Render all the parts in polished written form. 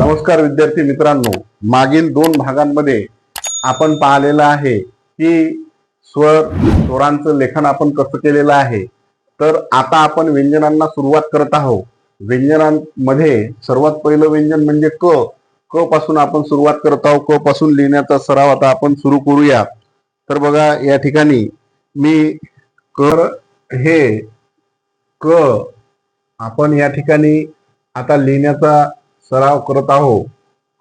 नमस्कार विद्यार्थी मित्रांनो, मागील 2 भागांमध्ये आपण पाहिलेलं आहे की स्वरांचं लेखन आपण कसं केलेलं आहे. तर आता आपण व्यंजनांना सुरुवात करत आहोत. व्यंजनांमध्ये सर्वात पहिलं व्यंजन म्हणजे क. क पासून आपण सुरुवात करत आहोत. क पासून लिहिण्याचा सराव आता आपण सुरू करूया. तर बघा, या ठिकाणी मी कर हे क आपण या ठिकाणी आता लिहिण्याचा सराव करत आहोत.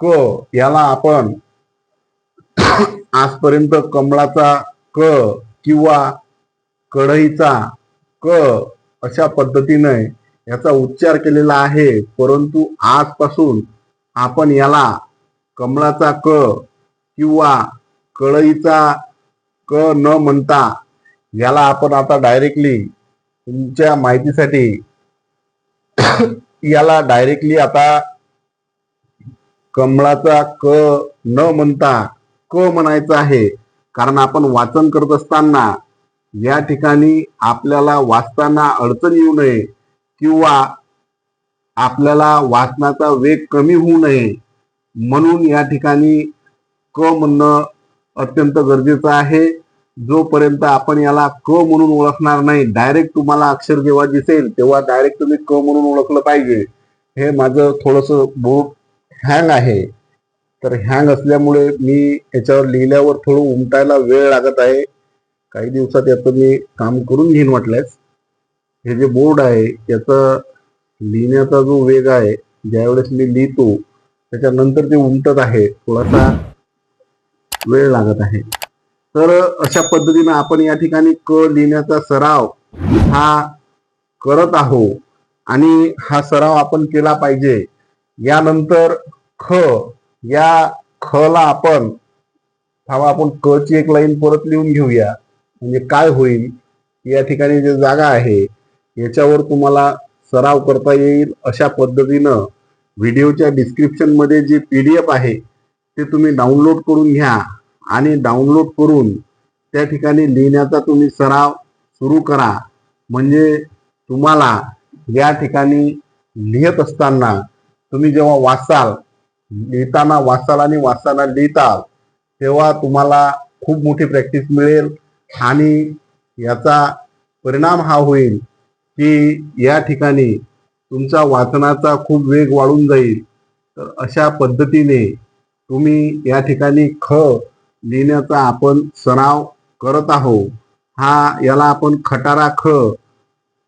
क याला आपण आजपर्यंत कमळाचा क किंवा कढईचा क अशा पद्धतीने याचा उच्चार केलेला आहे. परंतु आजपासून आपण याला कमळाचा क किंवा कढईचा क न म्हणता याला आपण आता डायरेक्टली तुमच्या माहितीसाठी याला डायरेक्टली आता कमळाचा क न म्हणता क म्हणायचं आहे. कारण आपण वाचन करत असताना या ठिकाणी आपल्याला वाचताना अडचण येऊ नये किंवा आपल्याला वाचनाचा वेग कमी होऊ नये म्हणून या ठिकाणी क म्हणणं अत्यंत गरजेचं आहे. जोपर्यंत आपण याला क म्हणून ओळखणार नाही, डायरेक्ट तुम्हाला अक्षर जेव्हा दिसेल तेव्हा डायरेक्ट तुम्ही क म्हणून ओळखलं पाहिजे. हे माझं थोडंसं बोर्ड हँग आहे, तर हँग असल्यामुळे मी याच्यावर लिहिल्यावर थोडं उमटायला वेळ लागत आहे. काही दिवसात याचं मी काम करून घेईन वाटल्यास. हे जे बोर्ड आहे याचा लिहिण्याचा जो वेग आहे, ज्यावेळेस मी लिहितो त्याच्यानंतर ते उमटत आहे, थोडासा वेळ लागत आहे. तर अशा पद्धतीने आपण या ठिकाणी क लिहिण्याचा सराव हा करत आहोत आणि हा सराव आपण केला पाहिजे. यानंतर ख, या ख ला आपण क ची एक लाईन परत लिहून घेऊया. म्हणजे काय होईल, या ठिकाणी जे जागा आहे याच्यावर तुम्हाला सराव करता येईल. अशा पद्धतीनं व्हिडिओच्या डिस्क्रिप्शन मध्ये जी PDF आहे ते तुम्ही डाउनलोड करून घ्या आणि डाउनलोड करून त्या ठिकाणी लिहिण्याचा तुम्ही सराव सुरू करा. म्हणजे तुम्हाला या ठिकाणी लिहित असताना तुम्ही जेव्हा वाचाल, लिहिताना वाचाल आणि वाचताना लिहिताल, तेव्हा तुम्हाला खूप मोठी प्रॅक्टिस मिळेल आणि याचा परिणाम हा होईल की या ठिकाणी तुमचा वाचनाचा खूप वेग वाढून जाईल. तर अशा पद्धतीने तुम्ही या ठिकाणी ख लिहिण्याचा आपण सराव करत आहोत. याला आपण खटारा ख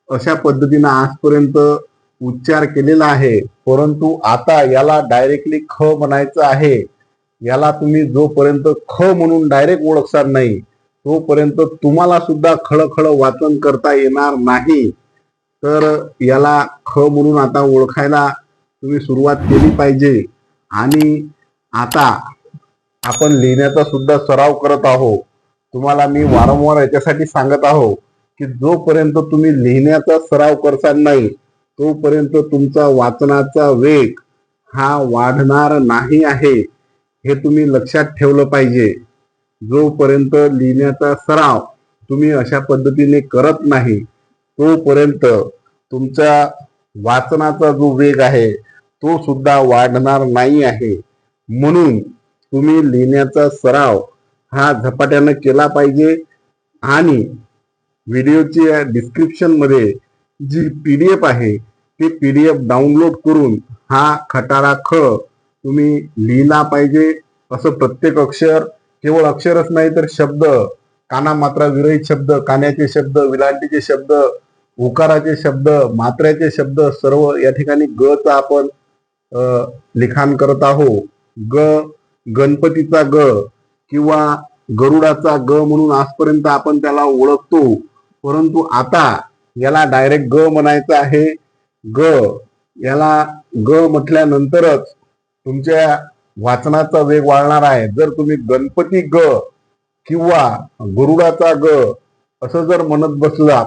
अशा पद्धतीने आजपर्यंत उच्चार केलेला आहे. परंतु आता याला डायरेक्टली ख म्हणायचं आहे. याला तुम्ही जोपर्यंत ख म्हणून डायरेक्ट ओळखणार नाही तोपर्यंत तुम्हाला सुद्धा खळखळ वाचन करता येणार नाही. तर याला ख म्हणून आता ओळखायला तुम्ही सुरुवात केली पाहिजे. आणि आता आपण लिहिण्याचा सुद्धा सराव करत आहोत. तुम्हाला मी वारंवार याच्यासाठी सांगत आहोत की जोपर्यंत तुम्ही लिहिण्याचा सराव करणार नाही तोपर्यंत तुमचा वाचनाचा वेग हा वाढणार नाही आहे, हे तुम्ही लक्षात ठेवलं पाहिजे. जोपर्यंत लिहिण्याचा सराव तुम्ही अशा पद्धतीने करत नाही तोपर्यंत तुमचा वाचनाचा जो वेग आहे तो सुद्धा वाढणार नाही आहे. म्हणून तुम्ही लिहिण्याचा सराव हा झपाट्यानं केला पाहिजे. आणि व्हिडिओच्या डिस्क्रिप्शन मध्ये जी PDF आहे ती PDF डाउनलोड करून हा खटारा ख तुम्ही लिहिला पाहिजे. असं प्रत्येक अक्षर, केवळ अक्षरच नाही तर शब्द, काना मात्रा विरहित शब्द, कान्याचे शब्द, विलांटीचे शब्द, उकाराचे शब्द, मात्र्याचे शब्द सर्व या ठिकाणी ग चा आपण लिखाण करत आहोत. गणपतीचा ग किंवा गरुडाचा ग म्हणून आजपर्यंत आपण त्याला ओळखतो. परंतु आता याला डायरेक्ट ग म्हणायचं आहे. याला ग म्हटल्यानंतरच तुमच्या वाचनाचा वेग वाढणार आहे. जर तुम्ही गणपती ग किंवा गरुडाचा ग असं जर म्हणत बसलात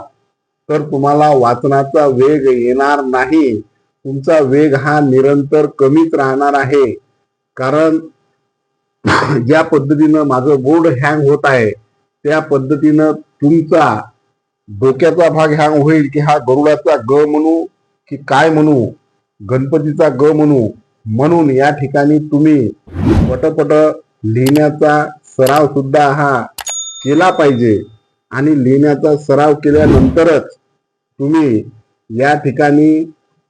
तर तुम्हाला वाचनाचा वेग येणार नाही. तुमचा वेग हा निरंतर कमीच राहणार आहे. कारण ज्या पद्धतीनं माझं बोर्ड हँग होत आहे त्या पद्धतीनं तुमचा डोक्याचा भाग हँग होईल की हा गरुडाचा ग म्हणू की काय म्हणू, गणपतीचा ग म्हणू. म्हणून या ठिकाणी तुम्ही पटपट लिहिण्याचा सराव सुद्धा हा केला पाहिजे आणि लिहिण्याचा सराव केल्यानंतरच तुम्ही या ठिकाणी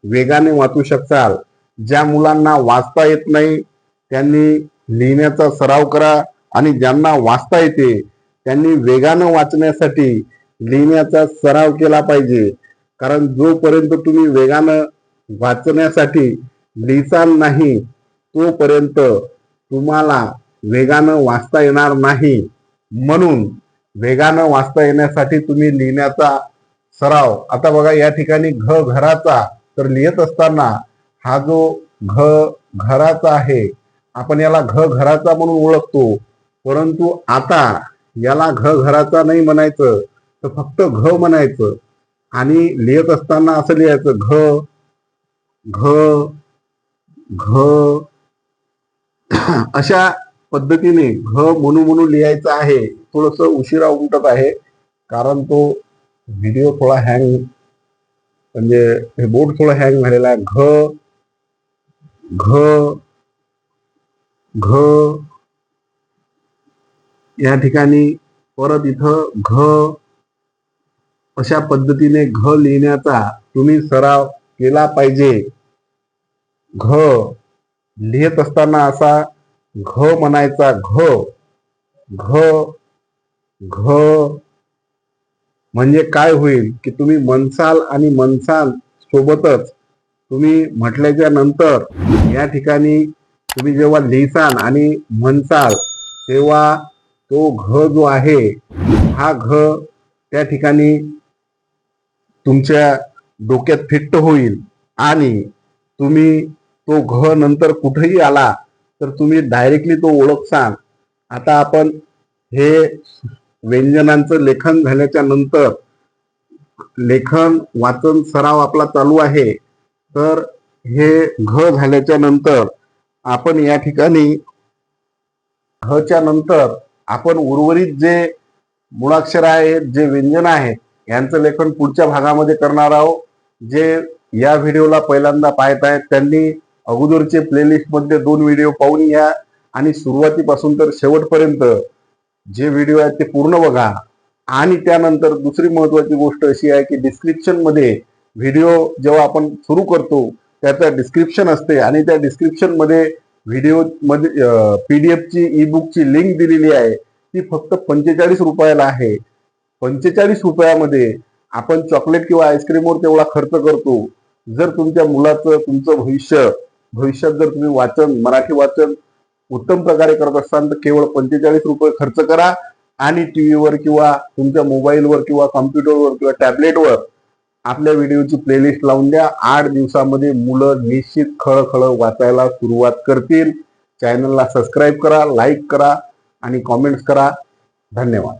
वेगाने वाचू शकाल. ज्या मुलांना वाचता येत नाही त्यांनी लिहिण्याचा सराव करा आणि ज्यांना वाचता येते त्यांनी वेगानं वाचण्यासाठी लिहिण्याचा सराव केला पाहिजे. कारण जोपर्यंत तुम्ही वेगानं वाचण्यासाठी लिहिसाल नाही तोपर्यंत तुम्हाला वेगानं वाचता येणार नाही. म्हणून वेगानं वाचता येण्यासाठी तुम्ही लिहिण्याचा सराव. आता बघा या ठिकाणी घराचा तर लिहित असताना हा जो घराचा आहे आपण याला घराचा म्हणून ओळखतो, परंतु आता याला घराचा नाही म्हणायचं तर फक्त म्हणायचं आणि लिहित असताना असं लिहायचं घ अशा पद्धतीने म्हणून लिहायचं आहे. थोडस उशिरा उमटत आहे कारण तो व्हिडिओ थोडा हँग म्हणजे हे बोर्ड थोडा हँग झालेला आहे. घ या ठिकाणी परत इथं अशा पद्धतीने लिहिण्याचा तुम्ही सराव केला पाहिजे. लिहित असताना असा म्हणायचा म्हणजे काय होईल की तुम्ही मनसाल आणि मनसाल सोबतच तुम्ही म्हटल्याच्या नंतर या ठिकाणी तुम्ही जेव्हा लिहिसाल आणि म्हणसाल तेव्हा तो जो आहे हा त्या ठिकाणी तुमच्या डोक्यात फिट्ट होईल आणि तुम्ही तो नंतर कुठेही आला तर तुम्ही डायरेक्टली तो ओळखसाल. आता आपण हे व्यंजनांचं लेखन झाल्याच्या नंतर लेखन वाचन सराव आपला चालू आहे. तर हे झाल्याच्या नंतर आपण या ठिकाणी च्या नंतर आपण उर्वरित जे मुळाक्षर आहेत जे व्यंजन आहेत यांचं लेखन पुढच्या भागामध्ये करणार आहोत. जे या व्हिडिओला पहिल्यांदा पाहत आहेत त्यांनी अगोदरचे प्लेलिस्ट मध्ये 2 व्हिडिओ पाहून या आणि सुरुवातीपासून तर शेवटपर्यंत जे व्हिडिओ आहेत ते पूर्ण बघा. आणि त्यानंतर दुसरी महत्वाची गोष्ट अशी आहे की डिस्क्रिप्शन मध्ये व्हिडिओ जेव्हा आपण सुरू करतो त्याचं डिस्क्रिप्शन असते आणि त्या डिस्क्रिप्शन मध्ये व्हिडिओ मध्ये PDF ची ई-बुक ची लिंक दिलेली आहे. ती फक्त 45 रुपयाला आहे. 45 रुपयामध्ये आपण चॉकलेट किंवा आईस्क्रीमवर तेवढा खर्च करतो. जर तुमच्या मुलाचं तुमचं भविष्यात जर तुम्ही मराठी वाचन उत्तम प्रकारे करत असाल तर केवळ 45 रुपये खर्च करा आणि टीव्हीवर किंवा तुमच्या मोबाईलवर किंवा कॉम्प्युटरवर किंवा टॅबलेटवर आपल्या व्हिडिओची प्लेलिस्ट लावून द्या. 8 दिवसामध्ये मुलं निश्चित खळखळ वाचायला सुरुवात करतील. चॅनलला सबस्क्राईब करा, लाईक करा आणि कॉमेंट्स करा. धन्यवाद.